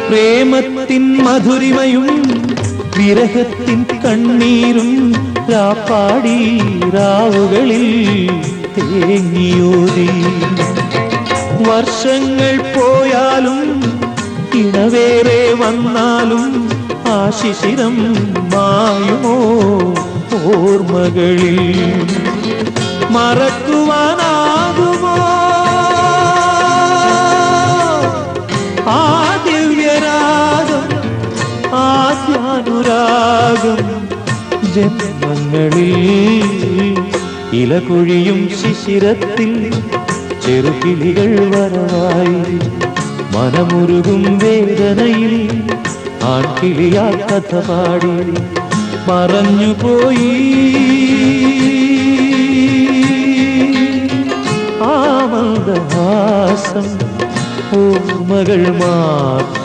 പ്രേമത്തിൻ മധുരിമയും വിരഹത്തിൻ കണ്ണീരും രാപ്പാടി രാവുകളിൽ തേങ്ങിയോതി. വർഷങ്ങൾ പോയാലും ഇണവേറെ വന്നാലും ആ ശിശിരം മായുമോ ഓർമ്മകളിൽ? മറക്കുവാനാകുമോ ആ ദിവ്യരാഗം, ആദ്യാനുരാഗം? ജന്മങ്ങളിൽ ഇലകൊഴിയും ശിശിരത്തിൽ ചെറുകിളികൾ വരവായി, മനമുരുകും വേദനയിൽ ആൺകിളിയാ കഥ പാടി മറഞ്ഞുപോയി. ആ മന്ദഹാസം ഓർമ്മകൾ മാത്രം.